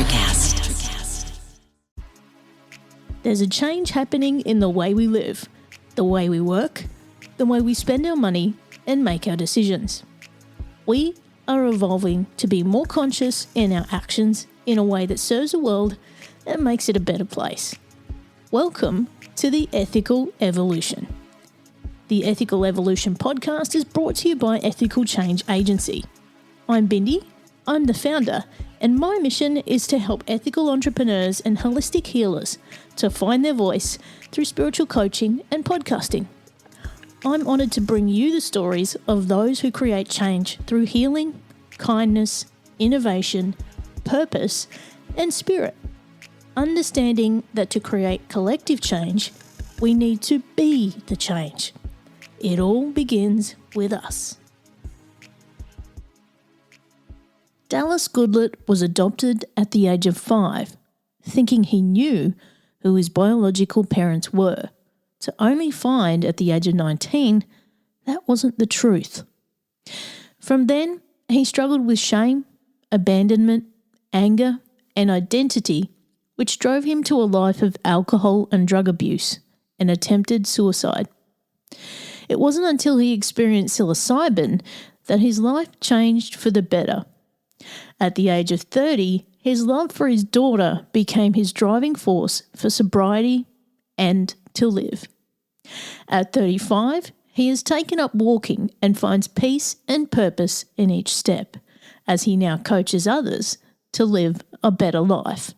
Electrocast. There's a change happening in the way we live, the way we work, the way we spend our money and make our decisions. We are evolving to be more conscious in our actions in a way that serves the world and makes it a better place. Welcome to the Ethical Evolution. The Ethical Evolution podcast is brought to you by Ethical Change Agency. I'm Bindi, I'm the founder, and my mission is to help ethical entrepreneurs and holistic healers to find their voice through spiritual coaching and podcasting. I'm honoured to bring you the stories of those who create change through healing, kindness, innovation, purpose, and spirit. Understanding that to create collective change, we need to be the change. It all begins with us. Dallas Goodlet was adopted at the age of 5, thinking he knew who his biological parents were, to only find at the age of 19 that wasn't the truth. From then, he struggled with shame, abandonment, anger, and identity, which drove him to a life of alcohol and drug abuse and attempted suicide. It wasn't until he experienced psilocybin that his life changed for the better. At the age of 30, his love for his daughter became his driving force for sobriety and to live. At 35, he has taken up walking and finds peace and purpose in each step, as he now coaches others to live a better life.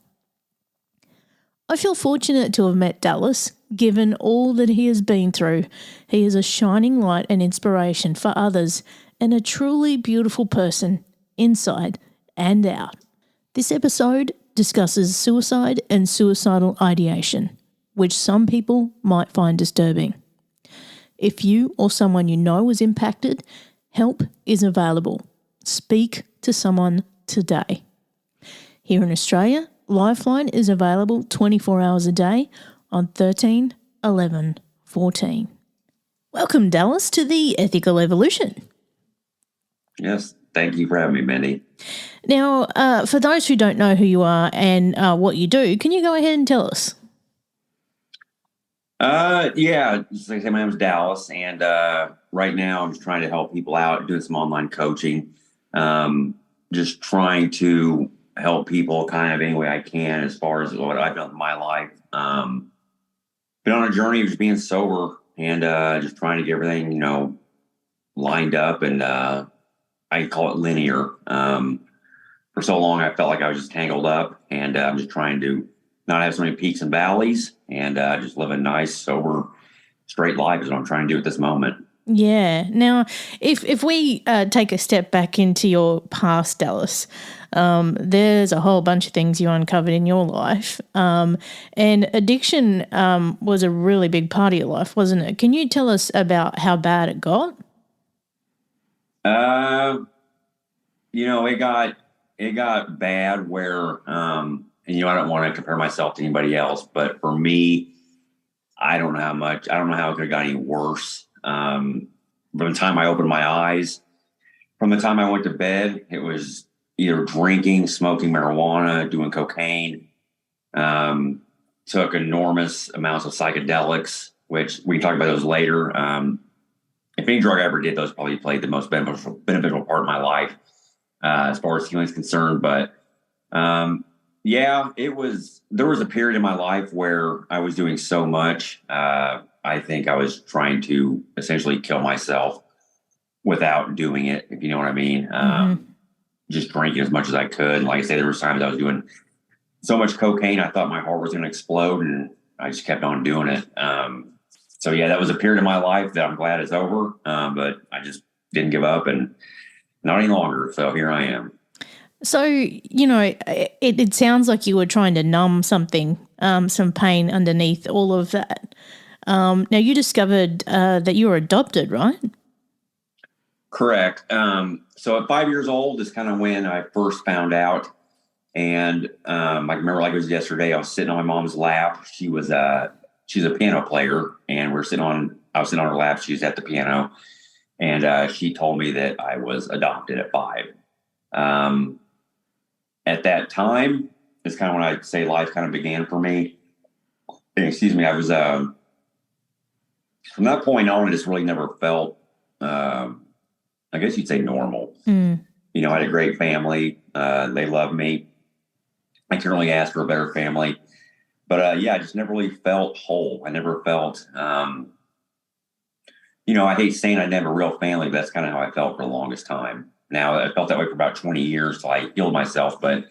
I feel fortunate to have met Dallas, given all that he has been through. He is a shining light and inspiration for others and a truly beautiful person inside and out. This episode discusses suicide and suicidal ideation, which some people might find disturbing. If you or someone you know was impacted, help is available. Speak to someone today. Here in Australia, Lifeline is available 24 hours a day on 13 11 14. Welcome, Dallas, to the Ethical Evolution. Yes, thank you for having me, Mindy. Now, for those who don't know who you are and what you do, can you go ahead and tell us? Just like I said, my name is Dallas, and right now I'm just trying to help people out, doing some online coaching, just trying to help people kind of any way I can as far as what I've done in my life. Been on a journey of just being sober and just trying to get everything, lined up, and I call it linear. For so long, I felt like I was just tangled up, and I'm just trying to not have so many peaks and valleys, and just live a nice, sober, straight life is what I'm trying to do at this moment. Yeah. Now, if we take a step back into your past, Dallas, there's a whole bunch of things you uncovered in your life, and addiction was a really big part of your life, wasn't it? Can you tell us about how bad it got? It got bad where, I don't want to compare myself to anybody else, but for me, I don't know how it could have got any worse. From the time I opened my eyes, from the time I went to bed, it was either drinking, smoking marijuana, doing cocaine, took enormous amounts of psychedelics, which we can talk about those later. If any drug I ever did, those probably played the most beneficial part of my life, as far as healing is concerned. But, there was a period in my life where I was doing so much. I think I was trying to essentially kill myself without doing it, if you know what I mean. Just drinking as much as I could. And like I say, there was times I was doing so much cocaine, I thought my heart was going to explode, and I just kept on doing it. That was a period of my life that I'm glad is over, but I just didn't give up, and not any longer. So here I am. So, it sounds like you were trying to numb something, some pain underneath all of that. Now, you discovered that you were adopted, right? Correct. So at 5 years old is kind of when I first found out. And I remember like it was yesterday, I was sitting on my mom's lap. She's a piano player, and I was sitting on her lap. She was at the piano, and she told me that I was adopted at 5. At that time, is kind of when I say life kind of began for me. And, excuse me, I was from that point on, I just really never felt, I guess you'd say, normal. You know, I had a great family. They loved me. I couldn't really ask for a better family. But yeah, I just never really felt whole. I never felt, you know, I hate saying I didn't have a real family, but that's kind of how I felt for the longest time. Now, I felt that way for about 20 years till I healed myself. But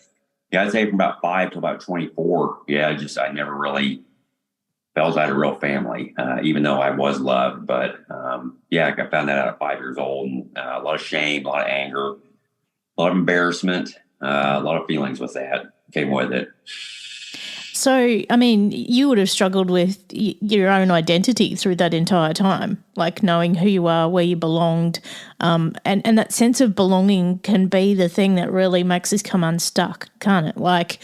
yeah, I'd say from about 5 to about 24, yeah, I never really felt I had a real family, even though I was loved. But yeah, I found that out at 5 years old, and a lot of shame, a lot of anger, a lot of embarrassment, a lot of feelings with that came with it. So, I mean, you would have struggled with your own identity through that entire time, like knowing who you are, where you belonged, and that sense of belonging can be the thing that really makes us come unstuck, can't it? Like,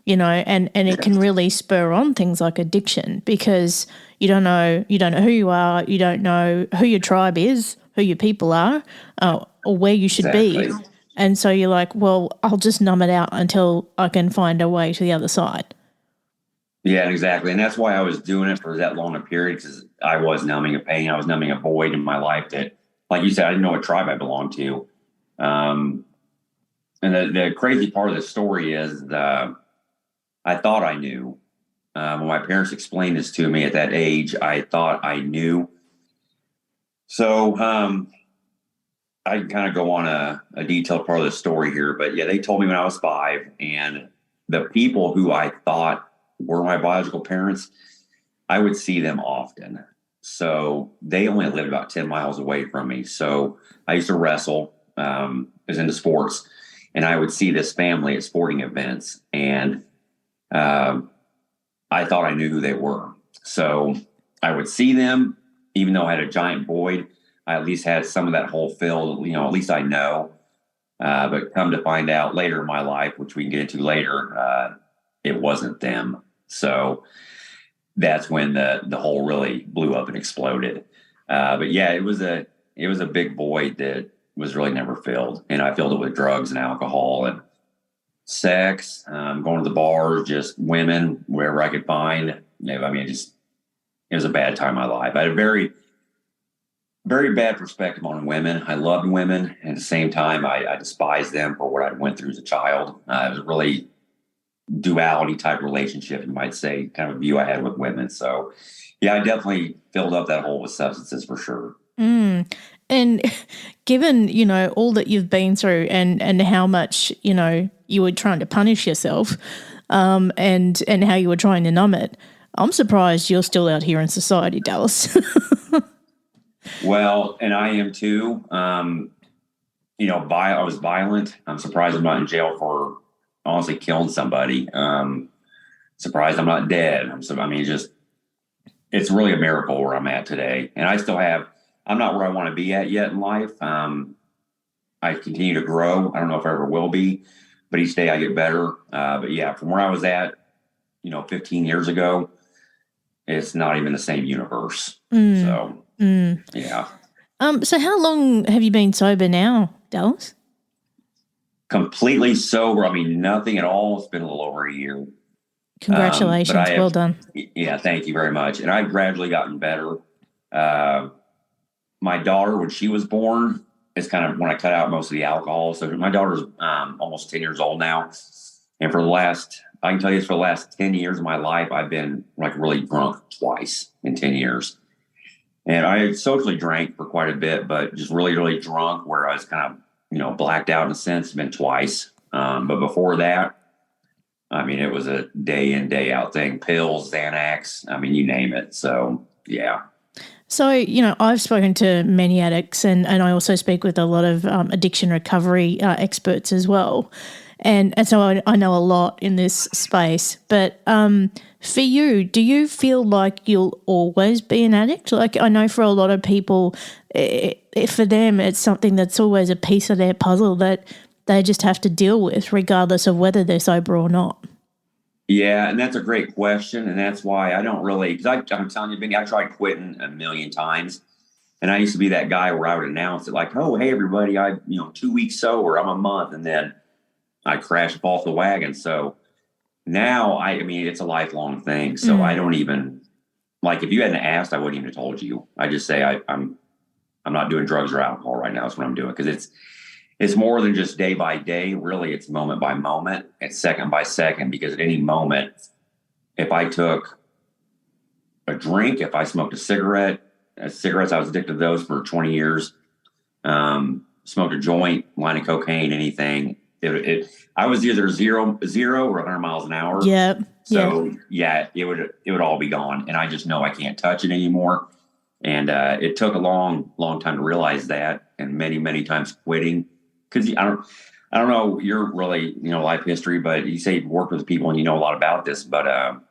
you know, and it can really spur on things like addiction because you don't know who you are, you don't know who your tribe is, who your people are, or where you should be. And so you're like, well, I'll just numb it out until I can find a way to the other side. Yeah, exactly. And that's why I was doing it for that long a period, because I was numbing a pain. I was numbing a void in my life that, like you said, I didn't know what tribe I belonged to. And the crazy part of the story is I thought I knew. When my parents explained this to me at that age, I thought I knew. So I can kind of go on a detailed part of the story here. But yeah, they told me when I was 5, and the people who I thought were my biological parents, I would see them often. So they only lived about 10 miles away from me. So I used to wrestle, was into sports, and I would see this family at sporting events. And I thought I knew who they were. So I would see them, even though I had a giant void, I at least had some of that hole filled, you know, at least I know. But come to find out later in my life, which we can get into later, it wasn't them. So that's when the hole really blew up and exploded. But yeah, it was a big void that was really never filled. And I filled it with drugs and alcohol and sex, going to the bars, just women, wherever I could find. I mean, it was a bad time in my life. I had a very, very bad perspective on women. I loved women. And at the same time, I despised them for what I went through as a child. It was a really duality type relationship, you might say, kind of a view I had with women. So yeah, I definitely filled up that hole with substances for sure. And given, you know, all that you've been through and how much, you know, you were trying to punish yourself, and how you were trying to numb it, I'm surprised you're still out here in society, Dallas. Well, and I am too. You know, I was violent. I'm surprised I'm not in jail for honestly killing somebody. Surprised I'm not dead. It's really a miracle where I'm at today. And I'm not where I want to be at yet in life. I continue to grow. I don't know if I ever will be, but each day I get better. But yeah, from where I was at, 15 years ago, it's not even the same universe. So, yeah. So how long have you been sober now, Dallas? Completely sober. I mean, nothing at all. It's been a little over a year. Congratulations. Well done. Yeah, thank you very much. And I've gradually gotten better. My daughter, when she was born, is kind of when I cut out most of the alcohol. So my daughter's almost 10 years old now. And for the last 10 years of my life, I've been like really drunk twice in 10 years. And I socially drank for quite a bit, but just really, really drunk where I was kind of, blacked out in a sense, been twice. But before that, I mean, it was a day in, day out thing. Pills, Xanax, I mean, you name it. So, yeah. So, I've spoken to many addicts and I also speak with a lot of addiction recovery experts as well. And so I know a lot in this space. But for you, do you feel like you'll always be an addict? Like I know for a lot of people, for them, it's something that's always a piece of their puzzle that they just have to deal with regardless of whether they're sober or not. Yeah, and that's a great question. And that's why I don't really, because I'm telling you, Benny, I tried quitting a million times. And I used to be that guy where I would announce it like, oh, hey, everybody, 2 weeks sober, I'm a month. And then I crashed off the wagon. So now I mean, it's a lifelong thing. So I don't even, like, if you hadn't asked, I wouldn't even have told you. I just say I'm not doing drugs or alcohol right now. That's what I'm doing. Cause it's more than just day by day. Really, it's moment by moment. It's second by second, because at any moment, if I took a drink, if I smoked a cigarette, cigarettes, I was addicted to those for 20 years. Smoked a joint, line of cocaine, anything. I was either zero or 100 miles an hour. Yeah. So yeah, it would all be gone. And I just know I can't touch it anymore. And it took a long time to realize that, and many times quitting. Because I don't know your really, life history, but you say you've worked with people and you know a lot about this, but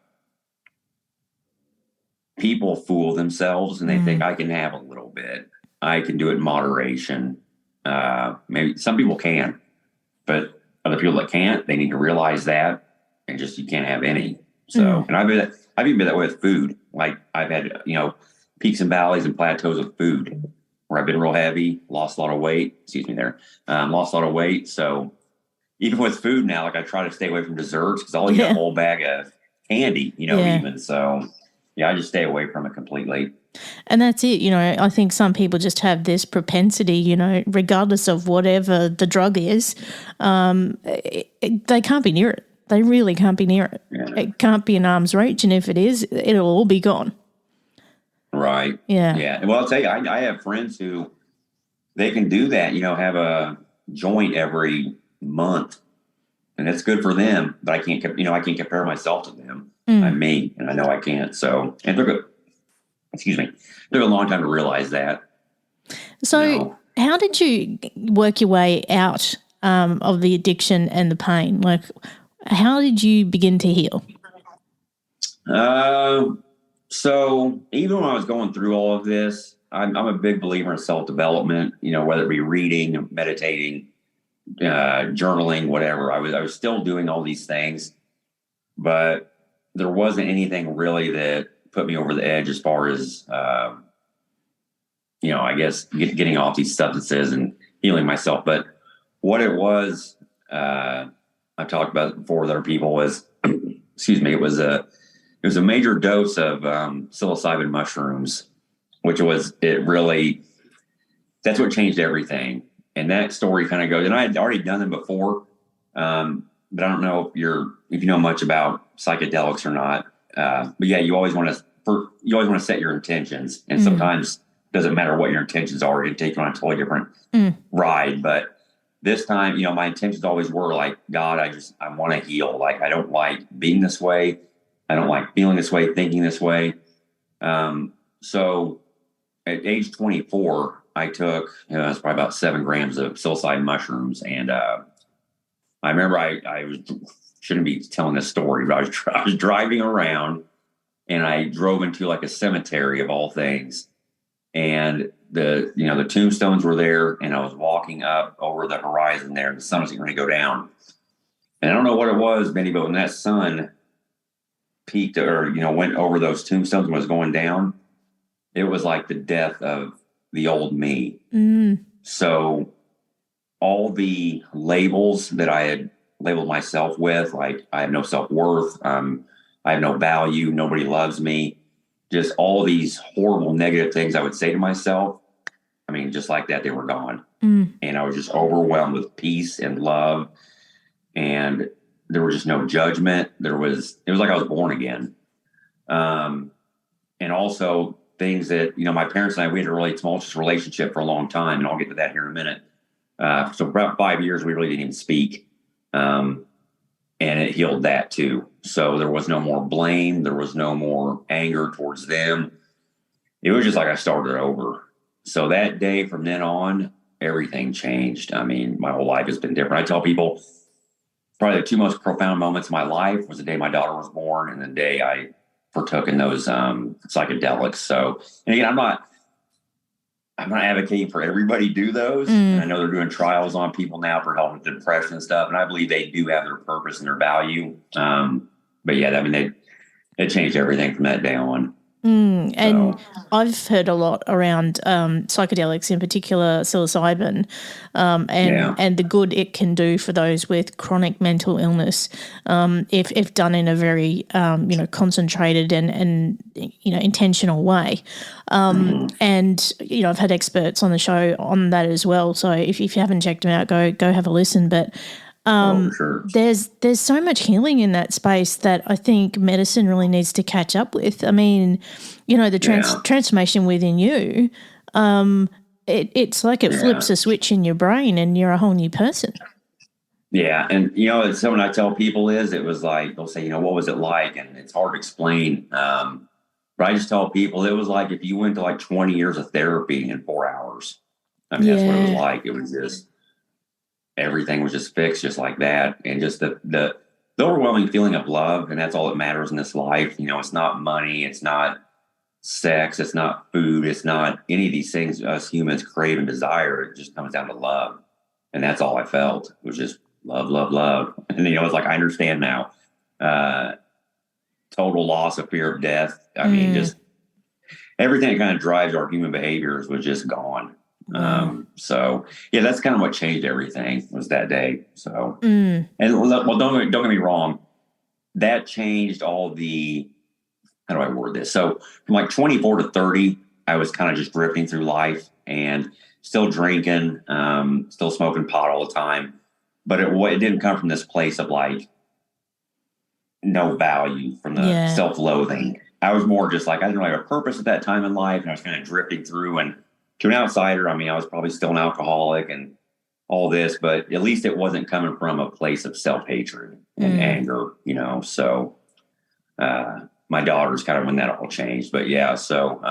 people fool themselves and they think I can have a little bit. I can do it in moderation. Maybe some people can, but other people that can't, they need to realize that, and just, you can't have any. So, and I've even been that way with food. Like, I've had, peaks and valleys and plateaus of food where I've been real heavy, lost a lot of weight. Excuse me there. Lost a lot of weight. So even with food now, like, I try to stay away from desserts, because I'll eat a whole bag of candy, even. So yeah, I just stay away from it completely. And that's it. I think some people just have this propensity, regardless of whatever the drug is, they can't be near it. They really can't be near it. Yeah. It can't be an arm's reach. And if it is, it'll all be gone. Right. Yeah. Yeah. Well, I'll tell you, I have friends who, they can do that, have a joint every month, and it's good for them, but I can't compare myself to them. I'm me, and I know I can't. So, and it took a long time to realize that. So how did you work your way out of the addiction and the pain? Like, how did you begin to heal? So even when I was going through all of this, I'm a big believer in self-development, whether it be reading, meditating, journaling, whatever. I was still doing all these things, but there wasn't anything really that put me over the edge as far as, I guess getting off these substances and healing myself. But what it was, I've talked about it before with other people, was, excuse me, it was a major dose of psilocybin mushrooms, which that's what changed everything. And that story kind of goes, and I had already done them before, but I don't know if you know much about psychedelics or not. But yeah, you always want to set your intentions, and sometimes it doesn't matter what your intentions are. It can take you on a totally different ride. But this time, my intentions always were like, God, I want to heal. Like, I don't like being this way. I don't like feeling this way, thinking this way. So at age 24, I took, it's probably about 7 grams of psilocybin mushrooms. And I remember shouldn't be telling this story, but I was driving around, and I drove into like a cemetery of all things. And the tombstones were there, and I was walking up over the horizon there, and the sun was going to go down. And I don't know what it was, Benny, but when that sun peaked or, went over those tombstones and was going down, it was like the death of the old me. So all the labels that I had labeled myself with, like, I have no self-worth, I have no value, nobody loves me, just all these horrible negative things I would say to myself, I mean, just like that, they were gone. And I was just overwhelmed with peace and love, and there was just no judgment. It was like I was born again. And also things that, my parents and I, we had a really tumultuous relationship for a long time, and I'll get to that here in a minute. So for about 5 years, we really didn't even speak. And it healed that too. So there was no more blame. There was no more anger towards them. It was just like I started over. So that day, from then on, everything changed. I mean, my whole life has been different. I tell people probably the 2 most profound moments of my life was the day my daughter was born and the day I partook in those psychedelics. So, and again, I'm not advocating for everybody to do those. And I know they're doing trials on people now for help with depression and stuff, and I believe they do have their purpose and their value. But yeah, I mean, it changed everything from that day on. And So, I've heard a lot around psychedelics, in particular psilocybin, yeah. and the good it can do for those with chronic mental illness, if done in a very concentrated and intentional way. Mhm. And I've had experts on the show on that as well. So if you haven't checked them out, go have a listen. But Oh, for sure. there's so much healing in that space that I think medicine really needs to catch up with. I mean, the Yeah. transformation within you, it's like it Yeah. flips a switch in your brain and you're a whole new person. Yeah. And, it's something I tell people is it was like, they'll say, what was it like? And it's hard to explain. But I just tell people it was like if you went to like 20 years of therapy in 4 hours. I mean, that's what it was Yeah. like. It was just, everything was just fixed just like that. And just the overwhelming feeling of love. And that's all that matters in this life. It's not money. It's not sex. It's not food. It's not any of these things us humans crave and desire. It just comes down to love. And that's all I felt. It was just love, love, love. And, it's like, I understand now. Total loss of fear of death. I mean, just everything that kind of drives our human behaviors was just gone. Wow. So yeah, that's kind of what changed everything was that day. So, and well, don't get me wrong. That changed all the, how do I word this? So from like 24 to 30, I was kind of just drifting through life and still drinking, still smoking pot all the time. But it didn't come from this place of like no value, from the Yeah. self-loathing. I was more just like, I didn't really have a purpose at that time in life. And I was kind of drifting through, and to an outsider, I mean, I was probably still an alcoholic and all this, but at least it wasn't coming from a place of self-hatred and anger, so, my daughter's kind of when that all changed, but yeah. So,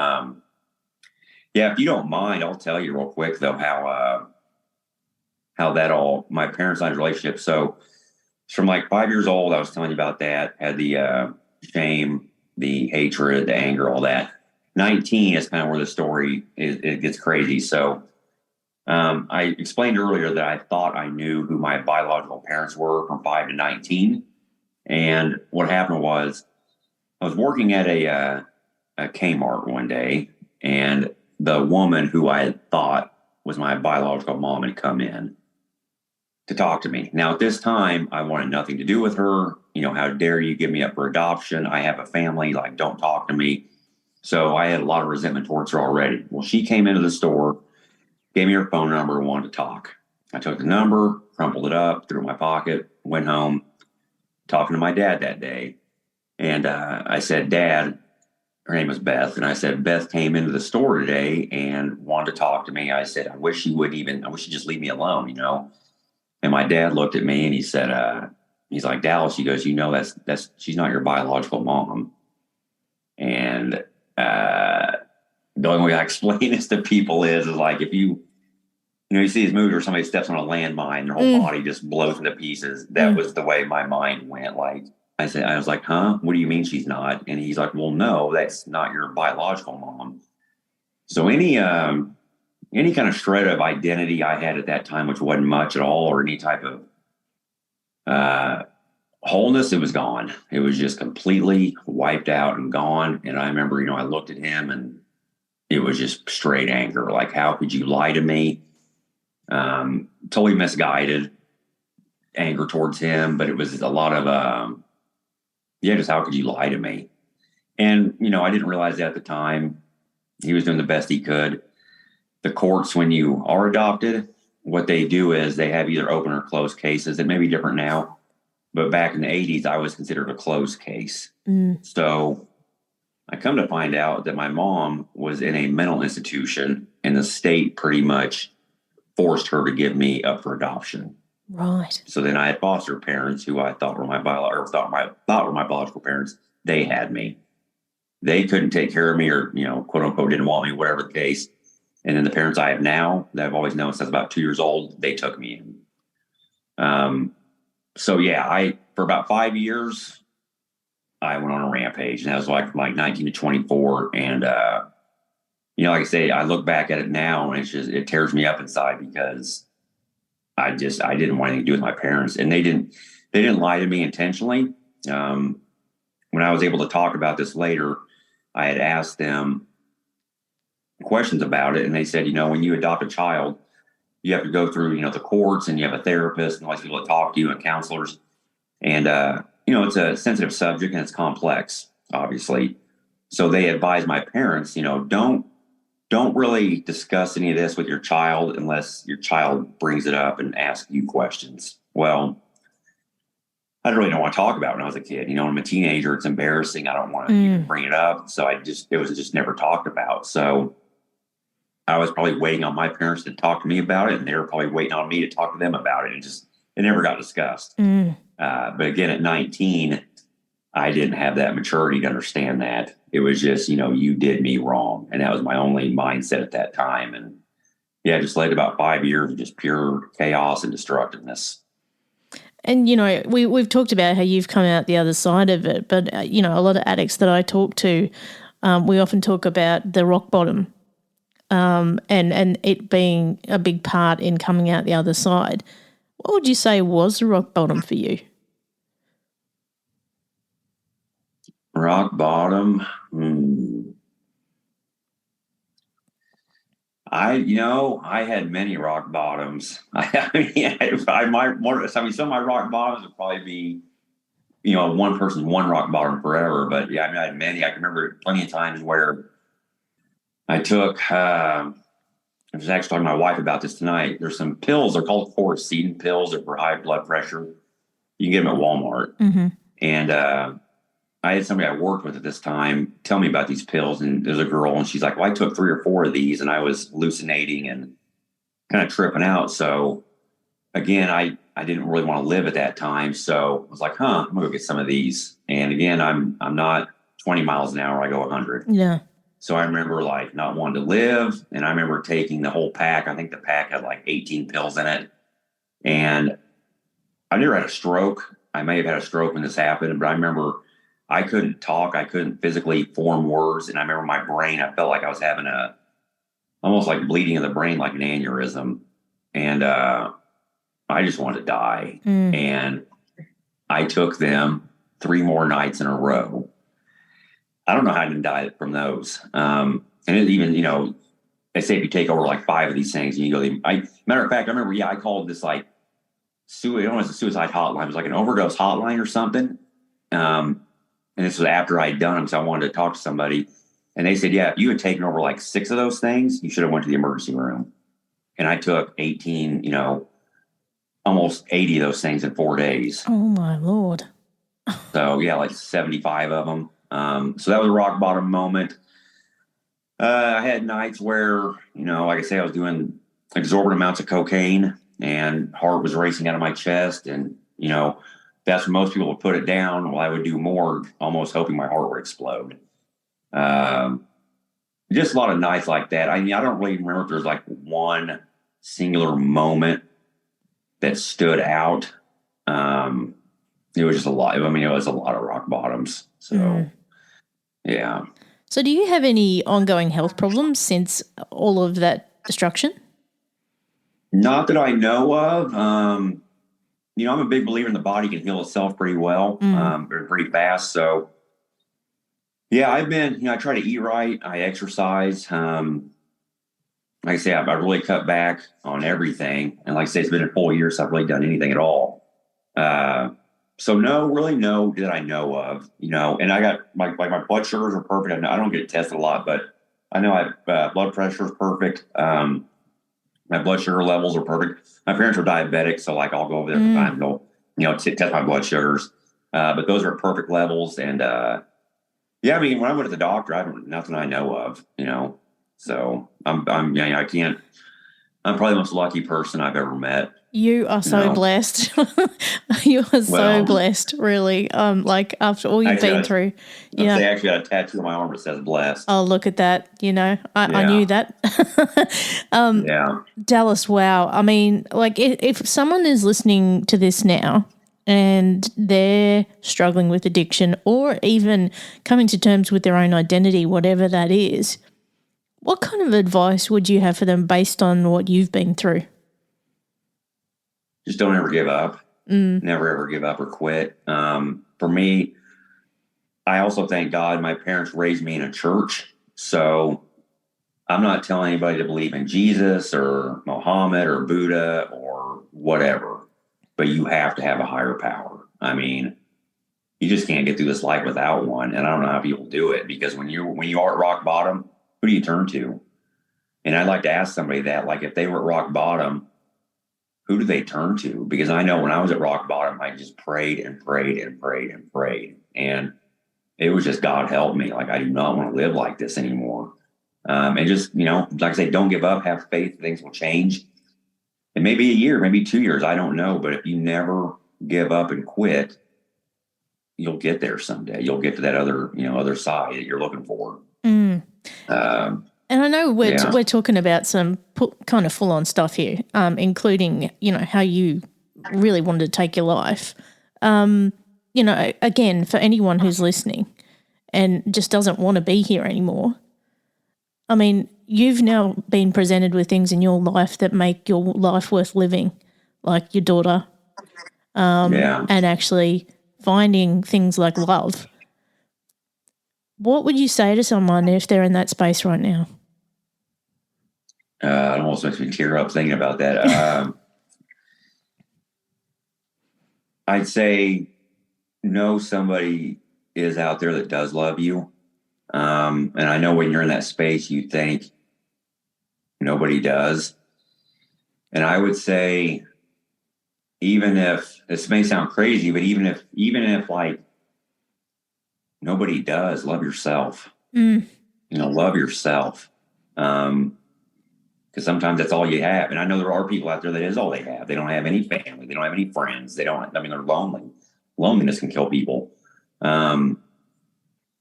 yeah, if you don't mind, I'll tell you real quick though, how that all, my parents' and I's relationship. So from like 5 years old, I was telling you about that, had the shame, the hatred, the anger, all that. 19 is kind of where the story it gets crazy. So I explained earlier that I thought I knew who my biological parents were from 5 to 19. And what happened was I was working at a Kmart one day, and the woman who I had thought was my biological mom had come in to talk to me. Now, at this time, I wanted nothing to do with her. How dare you give me up for adoption? I have a family, like, don't talk to me. So I had a lot of resentment towards her already. Well, she came into the store, gave me her phone number, and wanted to talk. I took the number, crumpled it up, threw it in my pocket, went home, talking to my dad that day. And I said, Dad, her name was Beth. And I said, Beth came into the store today and wanted to talk to me. I said, I wish she'd just leave me alone. And my dad looked at me and he said, he's like, Dallas, he goes, that's she's not your biological mom. And the only way I explain this to people is like, if you see these movies where somebody steps on a landmine, their whole body just blows into pieces. That was the way my mind went. Like, I was like, huh? What do you mean she's not? And he's like, well, no, that's not your biological mom. So any kind of shred of identity I had at that time, which wasn't much at all, or any type of wholeness, it was gone. It was just completely wiped out and gone. And I remember, I looked at him and it was just straight anger. Like, how could you lie to me? Totally misguided anger towards him, but it was a lot of, just how could you lie to me? And, I didn't realize that at the time. He was doing the best he could. The courts, when you are adopted, what they do is they have either open or closed cases. It may be different now, but back in the 80s, I was considered a closed case. So I come to find out that my mom was in a mental institution, and the state pretty much forced her to give me up for adoption. Right. So then I had foster parents who I thought were my biological parents. They had me. They couldn't take care of me, or quote unquote didn't want me, whatever the case. And then the parents I have now, that I've always known since about 2 years old, they took me in. So yeah, for about 5 years, I went on a rampage, and that was like from like 19 to 24. And like I say, I look back at it now, and it tears me up inside, because I didn't want anything to do with my parents, and they didn't lie to me intentionally. When I was able to talk about this later, I had asked them questions about it, and they said, when you adopt a child, you have to go through, the courts, and you have a therapist and all these people that talk to you and counselors. And, it's a sensitive subject and it's complex, obviously. So they advised my parents, don't really discuss any of this with your child unless your child brings it up and asks you questions. Well, I didn't really want to talk about it when I was a kid. When I'm a teenager, it's embarrassing. I don't want to even bring it up. So it was just never talked about. So I was probably waiting on my parents to talk to me about it, and they were probably waiting on me to talk to them about it. It never got discussed. But again, at 19, I didn't have that maturity to understand that. It was just, you did me wrong. And that was my only mindset at that time. And yeah, it just led to about 5 years of just pure chaos and destructiveness. And, we've talked about how you've come out the other side of it, but, a lot of addicts that I talk to, we often talk about the rock bottom and it being a big part in coming out the other side. What would you say was the rock bottom for you? Rock bottom. I had many rock bottoms. Some of my rock bottoms would probably be, one person's one rock bottom forever. But yeah, I had many. I can remember plenty of times where I took, I was actually talking to my wife about this tonight. There's some pills. They're called Seeding pills. They're for high blood pressure. You can get them at Walmart. Mm-hmm. And, I had somebody I worked with at this time tell me about these pills, and there's a girl, and she's like, well, I took 3 or 4 of these, and I was hallucinating and kind of tripping out. So again, I didn't really want to live at that time. So I was like, I'm gonna go get some of these. And again, I'm not 20 miles an hour. I go 100. Yeah. So I remember like not wanting to live. And I remember taking the whole pack. I think the pack had like 18 pills in it. And I never had a stroke. I may have had a stroke when this happened, but I remember I couldn't talk. I couldn't physically form words. And I remember my brain, I felt like I was having almost like bleeding in the brain, like an aneurysm. And I just wanted to die. And I took them 3 more nights in a row. I don't know how I didn't die from those. And it even, they say if you take over like 5 of these things and you go, matter of fact, I remember, I called this like, it was a suicide hotline. It was like an overdose hotline or something. And this was after I'd done them, so I wanted to talk to somebody. And they said, if you had taken over like 6 of those things, you should have went to the emergency room. And I took 18, almost 80 of those things in 4 days. Oh, my Lord. So, like 75 of them. So that was a rock bottom moment. I had nights where, like I say, I was doing exorbitant amounts of cocaine and heart was racing out of my chest. And, that's when most people would put it down. Well, I would do more, almost hoping my heart would explode. Just a lot of nights like that. I don't really remember if there's like one singular moment that stood out. It was just a lot. I mean, it was a lot of rock bottoms. So, yeah. So do you have any ongoing health problems since all of that destruction? Not that I know of. I'm a big believer in the body can heal itself pretty well, pretty fast. So, yeah, I've been, I try to eat right. I exercise. Like I say, I've really cut back on everything. And like I say, it's been a full year, so I've really done anything at all. So no that I know of, and I got my blood sugars are perfect. I don't get tested a lot, but I know I have blood pressure is perfect. My blood sugar levels are perfect. My parents are diabetic, so like I'll go over there from time to go, test my blood sugars. But those are perfect levels. And I mean, when I went to the doctor, nothing I know of, So I'm probably the most lucky person I've ever met. You are so blessed. You are so blessed, really. Like after all you've been through. I actually got a tattoo on my arm that says blessed. Oh, look at that. I knew that. Dallas, wow. I mean, like if someone is listening to this now and they're struggling with addiction or even coming to terms with their own identity, whatever that is, what kind of advice would you have for them based on what you've been through? Just don't ever give up. Never ever give up or quit. For me, I also thank God my parents raised me in a church. So I'm not telling anybody to believe in Jesus or Muhammad or Buddha or whatever, but you have to have a higher power. I mean, you just can't get through this life without one. And I don't know how people do it, because when you are at rock bottom, who do you turn to? And I'd like to ask somebody that, like, if they were at rock bottom, who do they turn to? Because I know when I was at rock bottom, I just prayed and prayed and prayed and prayed. And it was just, God help me. Like, I do not want to live like this anymore. And just, like I say, don't give up, have faith, things will change. It may be a year, maybe 2 years, I don't know. But if you never give up and quit, you'll get there someday. You'll get to that other side that you're looking for. And I know we're talking about some kind of full on stuff here, including, how you really wanted to take your life. Again, for anyone who's listening and just doesn't want to be here anymore, I mean, you've now been presented with things in your life that make your life worth living, like your daughter, and actually finding things like love. What would you say to someone if they're in that space right now? It almost makes me tear up thinking about that. I'd say know somebody is out there that does love you. And I know when you're in that space, you think nobody does. And I would say, even if this may sound crazy, but even if like nobody does, love yourself. Love yourself. Because sometimes that's all you have. And I know there are people out there that is all they have. They don't have any family. They don't have any friends. They're lonely. Loneliness can kill people.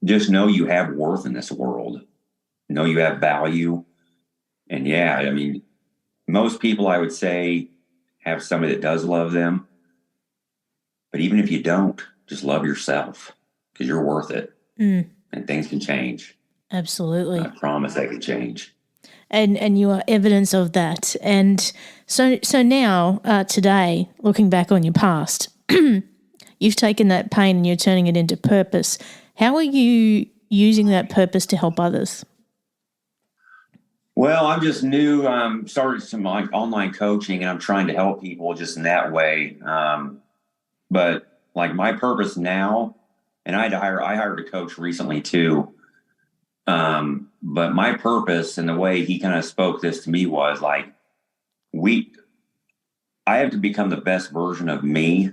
Just know you have worth in this world. Know you have value. And most people, I would say, have somebody that does love them. But even if you don't, just love yourself, because you're worth it. And things can change. Absolutely. I promise they can change. And you are evidence of that. And so now, today, looking back on your past, you've taken that pain and you're turning it into purpose. How are you using that purpose to help others? Well, I'm just new. Started some like online coaching, and I'm trying to help people just in that way. But like my purpose now, and I hired a coach recently too. But my purpose and the way he kind of spoke this to me was like, I have to become the best version of me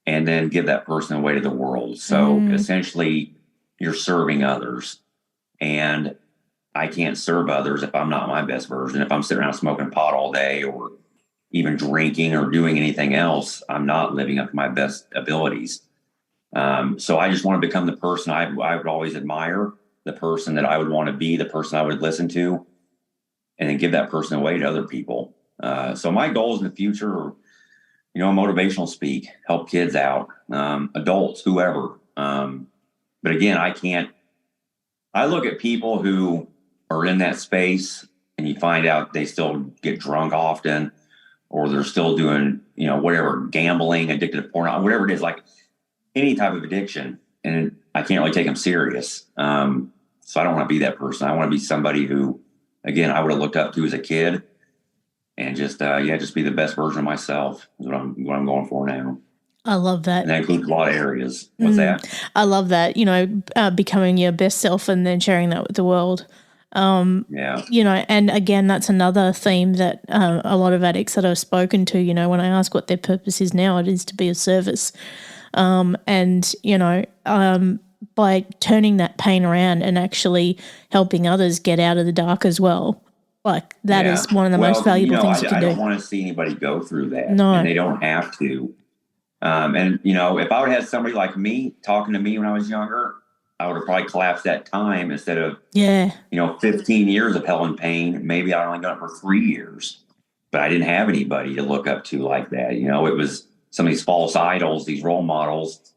and then give that person away to the world. So essentially you're serving others, and I can't serve others if I'm not my best version. If I'm sitting around smoking pot all day or even drinking or doing anything else, I'm not living up to my best abilities. So I just want to become the person I would always admire, the person that I would want to be, the person I would listen to, and then give that person away to other people. So my goals in the future are, motivational speak, help kids out, adults, whoever. But again, I look at people who are in that space and you find out they still get drunk often, or they're still doing, whatever, gambling, addicted to porn, whatever it is, like any type of addiction. And I can't really take them serious. So I don't want to be that person. I want to be somebody who, again, I would have looked up to as a kid, and just be the best version of myself is what I'm going for now. I love that. And that includes a lot of areas. What's that? I love that, becoming your best self and then sharing that with the world. And again, that's another theme that a lot of addicts that I've spoken to, when I ask what their purpose is now, it is to be of service. By turning that pain around and actually helping others get out of the dark as well. Like that is one of the most valuable things you can do. I don't want to see anybody go through that. No. And they don't have to. If I would have had somebody like me talking to me when I was younger, I would have probably collapsed that time instead of 15 years of hell and pain. Maybe I only got it for 3 years, but I didn't have anybody to look up to like that. It was some of these false idols, these role models,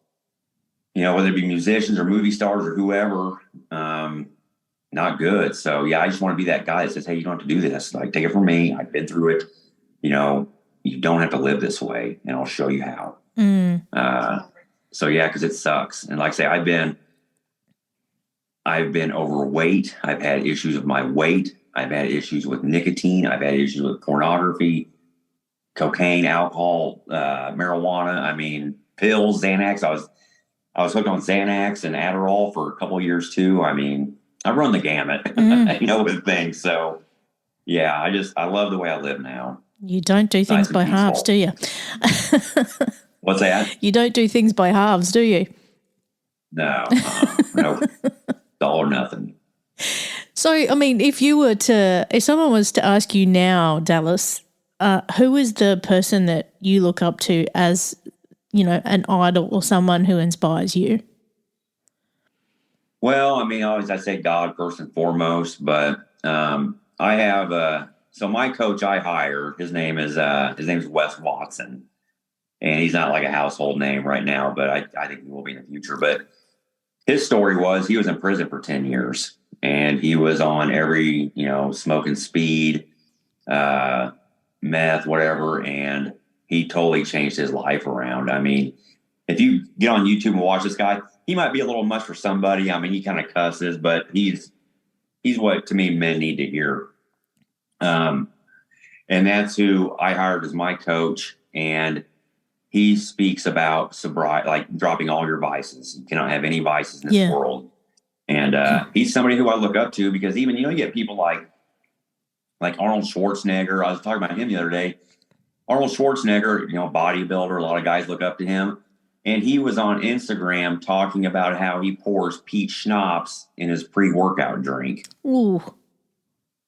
whether it be musicians or movie stars or whoever, not good. So I just want to be that guy that says, hey, you don't have to do this. Like, take it from me. I've been through it. You don't have to live this way, and I'll show you how. Because it sucks. And like I say, I've been I've been overweight. I've had issues with my weight. I've had issues with nicotine. I've had issues with pornography, cocaine, alcohol, marijuana. I mean, pills, Xanax. I was hooked on Xanax and Adderall for a couple of years too. I mean, I run the gamut, with things. So yeah, I love the way I live now. You don't do things by halves, do you? What's that? You don't do things by halves, do you? No, no, all or nothing. So, I mean, if someone was to ask you now, Dallas, who is the person that you look up to as, an idol or someone who inspires you? Well, I mean, always I say God first and foremost, but I have so my coach I hired, his name is Wes Watson, and he's not like a household name right now, but I think he will be in the future. But his story was he was in prison for 10 years, and he was on every, smoking speed, meth, whatever, and he totally changed his life around. I mean, if you get on YouTube and watch this guy, he might be a little much for somebody. I mean, he kind of cusses, but he's what to me men need to hear. And that's who I hired as my coach. And he speaks about sobriety, like dropping all your vices. You cannot have any vices in this world. And he's somebody who I look up to because even, you get people like Arnold Schwarzenegger. I was talking about him the other day. Arnold Schwarzenegger, bodybuilder, a lot of guys look up to him. And he was on Instagram talking about how he pours peach schnapps in his pre-workout drink. Ooh.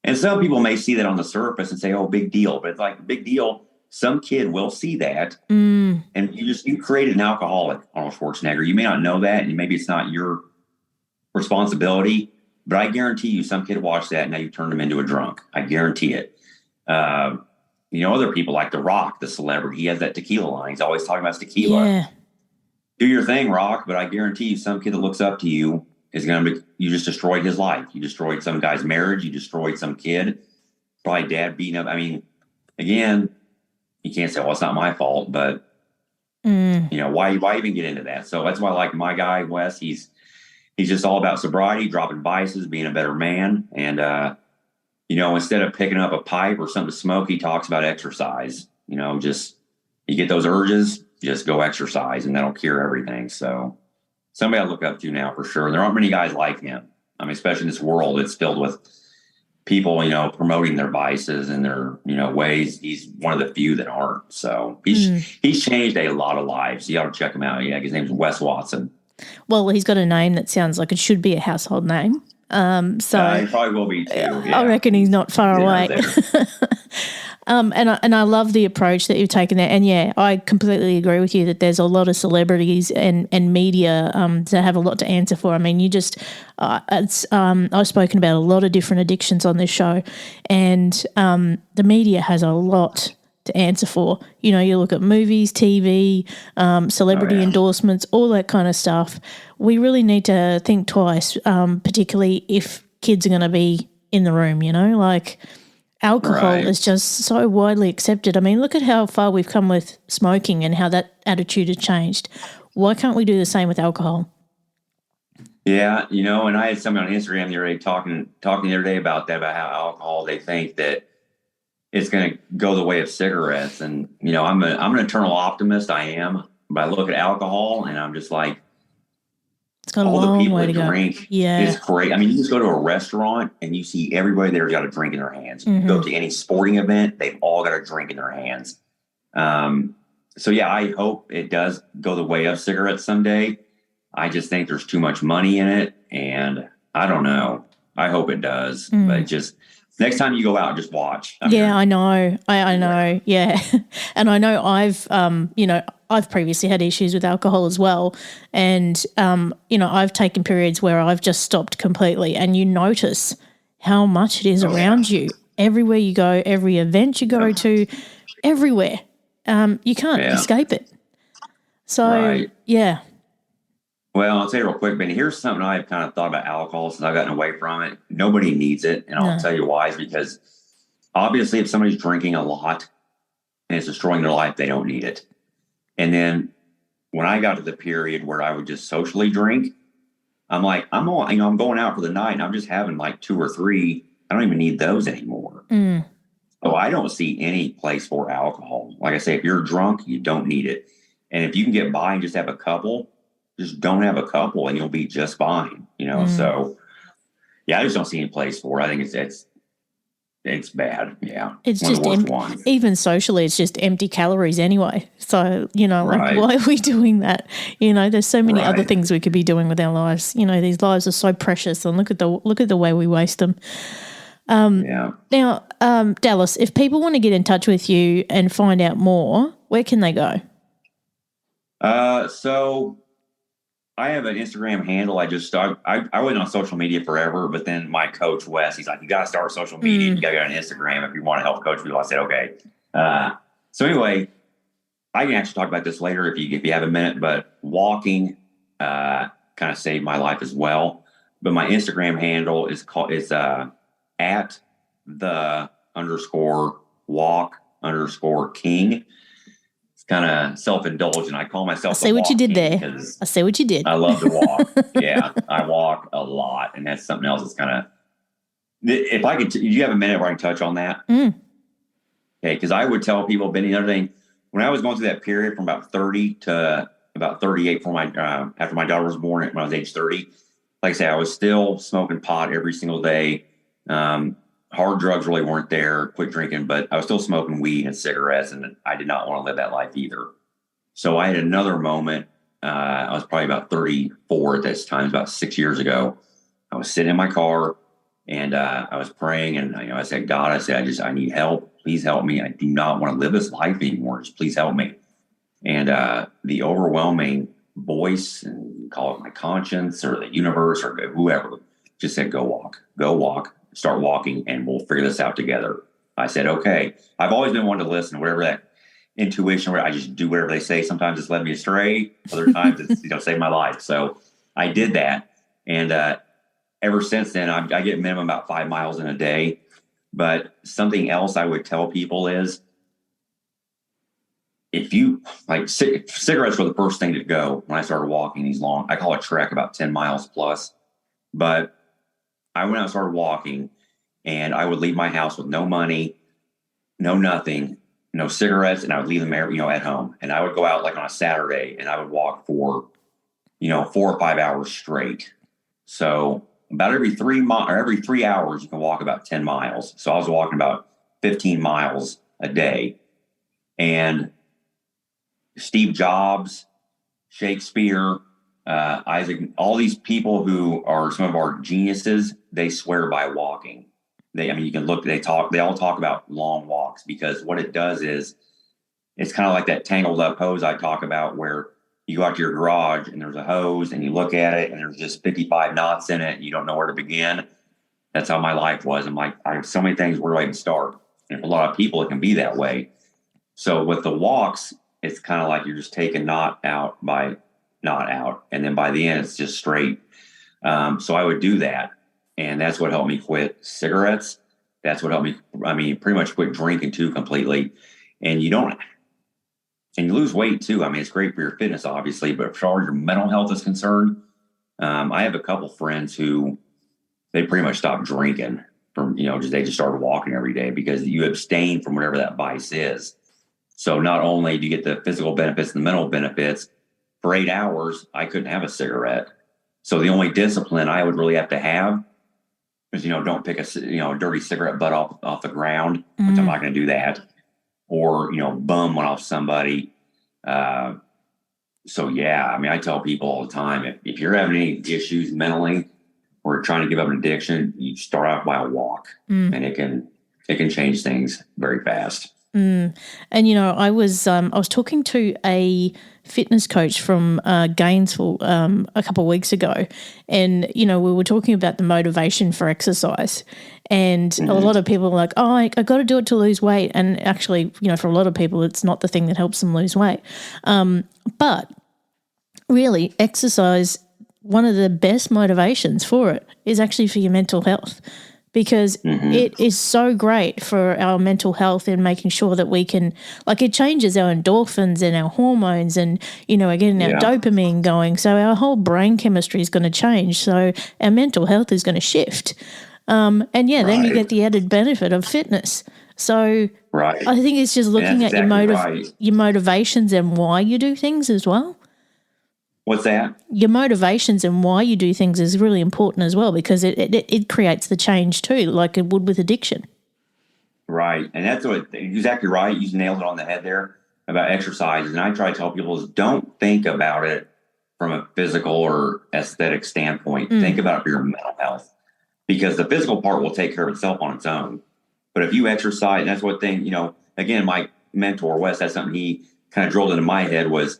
And some people may see that on the surface and say, oh, big deal. But it's like, big deal. Some kid will see that. And you created an alcoholic, Arnold Schwarzenegger. You may not know that, and maybe it's not your responsibility. But I guarantee you some kid watched that and now you turned him into a drunk. I guarantee it. Other people like The Rock, the celebrity. He has that tequila line. He's always talking about tequila. Yeah. Do your thing, Rock, but I guarantee you some kid that looks up to you is going to be, you just destroyed his life. You destroyed some guy's marriage. You destroyed some kid, probably dad beating up. I mean, again, you can't say, well, it's not my fault, but why even get into that? So that's why I like my guy, Wes. He's just all about sobriety, dropping vices, being a better man. And, instead of picking up a pipe or something to smoke, he talks about exercise, just you get those urges, just go exercise and that'll cure everything. So somebody I look up to now for sure. There aren't many guys like him. I mean, especially in this world, it's filled with people, promoting their vices and their, ways. He's one of the few that aren't. So he's changed a lot of lives. You ought to check him out. Yeah. His name's Wes Watson. Well, he's got a name that sounds like it should be a household name. So he probably will be too. Yeah. I reckon he's not far away. And I love the approach that you've taken there. And yeah, I completely agree with you that there's a lot of celebrities and media that have a lot to answer for. I mean, I've spoken about a lot of different addictions on this show, and the media has a lot to answer for. You look at movies, TV, celebrity endorsements, all that kind of stuff. We really need to think twice, particularly if kids are going to be in the room, like alcohol is just so widely accepted. I mean, look at how far we've come with smoking and how that attitude has changed. Why can't we do the same with alcohol? Yeah, and I had somebody on Instagram the other day talking the other day about that, about how alcohol, they think that it's going to go the way of cigarettes. And, I'm an eternal optimist. I am. But I look at alcohol and I'm just like, it's got a long way to go. Drink yeah. It's great. I mean, you just go to a restaurant and you see everybody there's got a drink in their hands. You go to any sporting event, they've all got a drink in their hands. So yeah, I hope it does go the way of cigarettes someday. I just think there's too much money in it, and I don't know. I hope it does, but just next time you go out, just watch. I know. I know. Yeah. And I know I've previously had issues with alcohol as well. And, I've taken periods where I've just stopped completely, and you notice how much it is around you. Everywhere you go, every event you go to, everywhere. You can't escape it. So, yeah. Well, I'll tell you real quick, Ben, here's something I've kind of thought about alcohol since I've gotten away from it. Nobody needs it. And I'll tell you why. Is because obviously if somebody's drinking a lot and it's destroying their life, they don't need it. And then when I got to the period where I would just socially drink, I'm like, I'm all, I'm going out for the night and I'm just having like 2 or 3. I don't even need those anymore. Mm. So I don't see any place for alcohol. Like I say, if you're drunk, you don't need it. And if you can get by and just have a couple, just don't have a couple and you'll be just fine, So yeah, I just don't see any place for it. I think it's bad. Yeah. It's One of just the worst ones. even socially, it's just empty calories anyway. So, Right. why are we doing that? There's so many other Right. things we could be doing with our lives. These lives are so precious, and look at the way we waste them. Yeah. Now, Dallas, if people want to get in touch with you and find out more, where can they go? So I have an Instagram handle. I wasn't on social media forever, but then my coach Wes, he's like, you got to start social media. You got to go on Instagram if you want to help coach people. I said, okay. So anyway, I can actually talk about this later if you have a minute. But walking kind of saved my life as well. But my Instagram handle is at _walk_king. Kind of self-indulgent. I call myself. I see what you did there. I see what you did. I love to walk. Yeah, I walk a lot, and that's something else that's kind of. If I could, do you have a minute where I can touch on that? Okay, because I would tell people, Benny, the other thing, when I was going through that period from about 30 to about 38 for my after my daughter was born when I was age 30, like I say, I was still smoking pot every single day. Hard drugs really weren't there, quit drinking, but I was still smoking weed and cigarettes, and I did not want to live that life either. So I had another moment. I was probably about 34 at this time, about 6 years ago. I was sitting in my car and I was praying, and I said, God, I need help. Please help me. I do not want to live this life anymore. Just please help me. And the overwhelming voice, and you call it my conscience or the universe or whoever, just said, go walk, start walking, and we'll figure this out together. I said, okay. I've always been one to listen, whatever that intuition, where I just do whatever they say. Sometimes it's led me astray. Other times it's, saved my life. So I did that. And ever since then, I get minimum about 5 miles in a day. But something else I would tell people is, if you cigarettes were the first thing to go when I started walking these long, I call it trek, about 10 miles plus. But I went out and started walking, and I would leave my house with no money, no nothing, no cigarettes, and I would leave them at home. And I would go out like on a Saturday, and I would walk for 4 or 5 hours straight. So about every 3 hours, you can walk about 10 miles. So I was walking about 15 miles a day. And Steve Jobs, Shakespeare, Isaac, all these people who are some of our geniuses, they swear by walking. You can look, they all talk about long walks, because what it does is, it's kind of like that tangled up hose I talk about, where you go out to your garage and there's a hose and you look at it and there's just 55 knots in it and you don't know where to begin. That's how my life was. I'm like, I have so many things, where do I even start? And for a lot of people, it can be that way. So with the walks, it's kind of like you're just taking knot out by knot out. And then by the end, it's just straight. So I would do that. And that's what helped me quit cigarettes. That's what helped me, pretty much quit drinking too completely. And you lose weight too. It's great for your fitness, obviously, but as far as your mental health is concerned, I have a couple friends who, they pretty much stopped drinking from, they just started walking every day, because you abstain from whatever that vice is. So not only do you get the physical benefits and the mental benefits, for 8 hours, I couldn't have a cigarette. So the only discipline I would really have to have is, don't pick a dirty cigarette butt off the ground, which I'm not going to do that, or, bum one off somebody. So yeah, I tell people all the time, if you're having any issues mentally or trying to give up an addiction, you start out by a walk, and it can change things very fast. And I was talking to a fitness coach from Gainesville a couple of weeks ago, and we were talking about the motivation for exercise, and a lot of people are like, oh, I got to do it to lose weight, and actually, for a lot of people, it's not the thing that helps them lose weight, but really, exercise, one of the best motivations for it is actually for your mental health. because it is so great for our mental health and making sure that we can, like, it changes our endorphins and our hormones and, we're getting our dopamine going. So our whole brain chemistry is going to change. So our mental health is going to shift. Then you get the added benefit of fitness. So I think it's just looking at your motivations and why you do things as well. What's that? Your motivations and why you do things is really important as well, because it creates the change too, like it would with addiction. Right. And that's exactly right. You nailed it on the head there about exercise. And I try to tell people is don't think about it from a physical or aesthetic standpoint. Think about it for your mental health, because the physical part will take care of itself on its own. But if you exercise, and that's what again, my mentor, Wes, that's something he kind of drilled into my head was,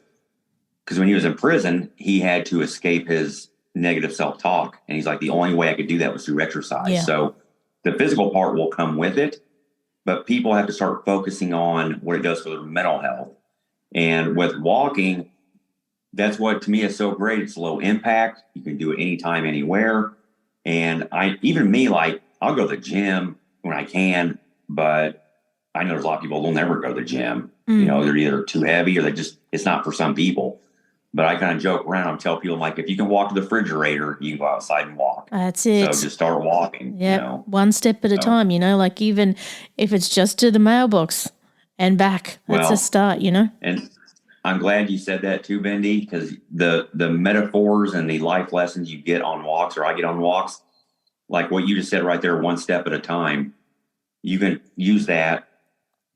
because when he was in prison, he had to escape his negative self-talk. And he's like, the only way I could do that was through exercise. Yeah. So the physical part will come with it, but people have to start focusing on what it does for their mental health. And with walking, that's what to me is so great. It's low impact. You can do it anytime, anywhere. And I'll go to the gym when I can, but I know there's a lot of people who'll never go to the gym. They're either too heavy or it's not for some people. But I kind of joke around and tell people, if you can walk to the refrigerator, you can go outside and walk. That's it. So just start walking. Yeah, one step at a time, like even if it's just to the mailbox and back, that's a start, And I'm glad you said that too, Bendy, because the metaphors and the life lessons you get on walks, or I get on walks, like what you just said right there, one step at a time, you can use that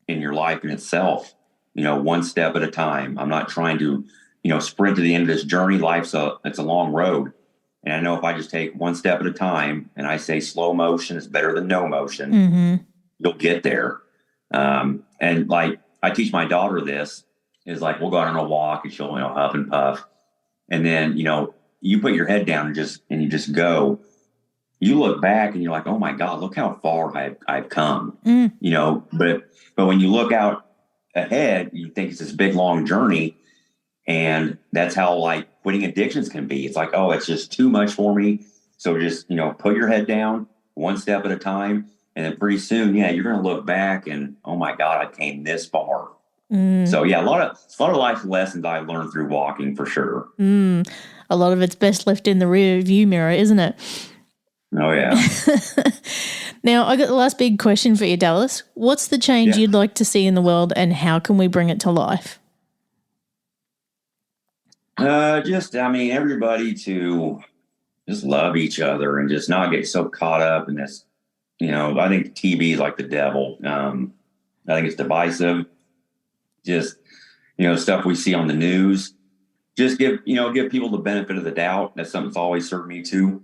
in your life in itself, one step at a time. I'm not trying to sprint to the end of this journey. It's a long road. And I know if I just take one step at a time and I say slow motion is better than no motion, you'll get there. And I teach my daughter this is we'll go out on a walk and she'll, huff and puff. And then, you put your head down and you just go, you look back and you're like, oh my God, look how far I've come, but when you look out ahead, you think it's this big, long journey. And that's how quitting addictions can be. It's it's just too much for me. So just, put your head down one step at a time. And then pretty soon, you're going to look back and, oh my God, I came this far. So a lot of life lessons I learned through walking for sure. A lot of it's best left in the rear view mirror, isn't it? Oh yeah. Now I got the last big question for you, Dallas. What's the change you'd like to see in the world and how can we bring it to life? Everybody to just love each other and just not get so caught up in this, I think TV is like the devil. I think it's divisive. Just, stuff we see on the news, just give people the benefit of the doubt. That's something that's always served me too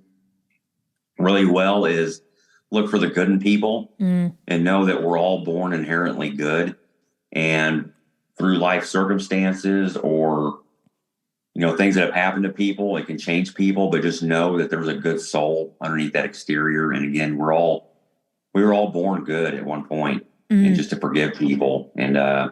really well is look for the good in people and know that we're all born inherently good, and through life circumstances or things that have happened to people, it can change people, but just know that there's a good soul underneath that exterior. And again, we were all born good at one point, and just to forgive people and,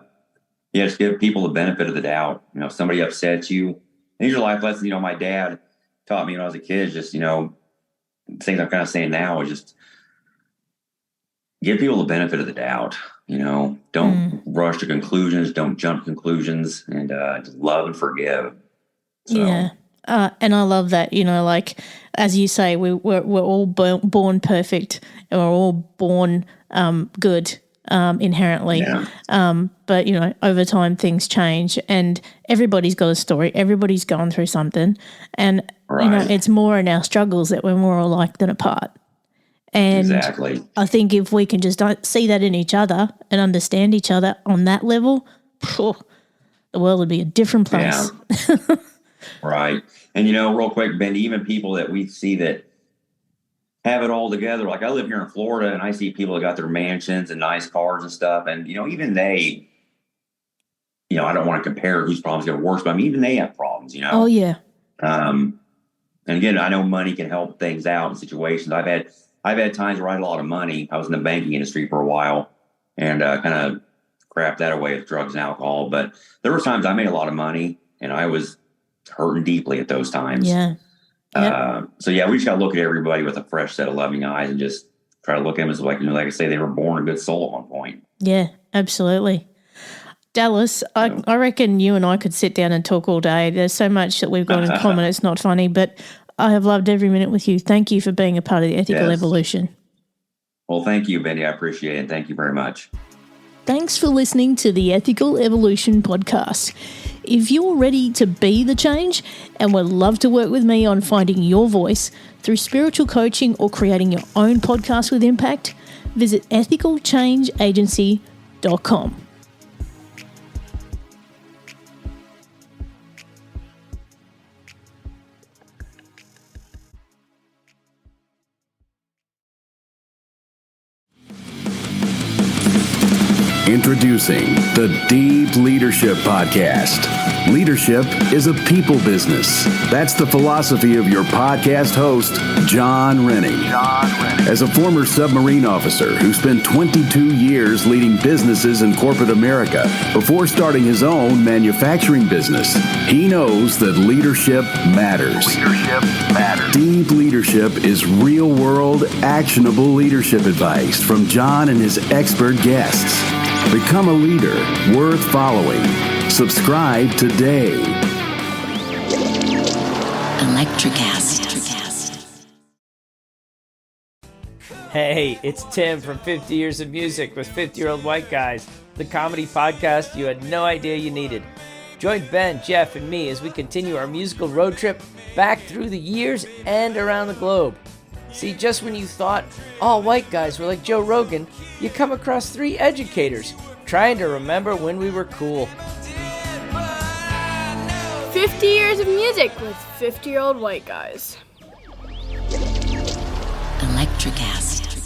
just give people the benefit of the doubt. If somebody upsets you, these are life lessons, my dad taught me when I was a kid, just, things I'm kind of saying now is just give people the benefit of the doubt, don't rush to conclusions, don't jump to conclusions, and just love and forgive. So. Yeah. And I love that, as you say, we're all born perfect and we're all born good inherently. Yeah. But, over time things change and everybody's got a story. Everybody's going through something. And, it's more in our struggles that we're more alike than apart. And exactly. I think if we can just see that in each other and understand each other on that level, the world would be a different place. Yeah. Right. And, real quick, Ben, even people that we see that have it all together, like I live here in Florida and I see people that got their mansions and nice cars and stuff. And, even they, I don't want to compare whose problems get worse, but even they have problems, Oh, yeah. And again, I know money can help things out in situations. I've had times where I had a lot of money. I was in the banking industry for a while and kind of crapped that away with drugs and alcohol. But there were times I made a lot of money and I was hurting deeply at those times. Yeah. Yep. We just got to look at everybody with a fresh set of loving eyes and just try to look at them as like, like I say, they were born a good soul at one point. Yeah, absolutely. Dallas, I reckon you and I could sit down and talk all day. There's so much that we've got in common. It's not funny, but I have loved every minute with you. Thank you for being a part of the Ethical Evolution. Well, thank you, Betty. I appreciate it. Thank you very much. Thanks for listening to the Ethical Evolution podcast. If you're ready to be the change and would love to work with me on finding your voice through spiritual coaching or creating your own podcast with impact, visit ethicalchangeagency.com. Introducing the Deep Leadership Podcast. Leadership is a people business. That's the philosophy of your podcast host, John Rennie. As a former submarine officer who spent 22 years leading businesses in corporate America before starting his own manufacturing business, he knows that leadership matters. Deep Leadership is real-world, actionable leadership advice from John and his expert guests. Become a leader worth following. Subscribe today. Electricast. Hey, it's Tim from 50 Years of Music with 50-Year-Old White Guys, the comedy podcast you had no idea you needed. Join Ben, Jeff, and me as we continue our musical road trip back through the years and around the globe. See, just when you thought all white guys were like Joe Rogan, you come across three educators trying to remember when we were cool. 50 Years of Music with 50-Year-Old White Guys. Electricast.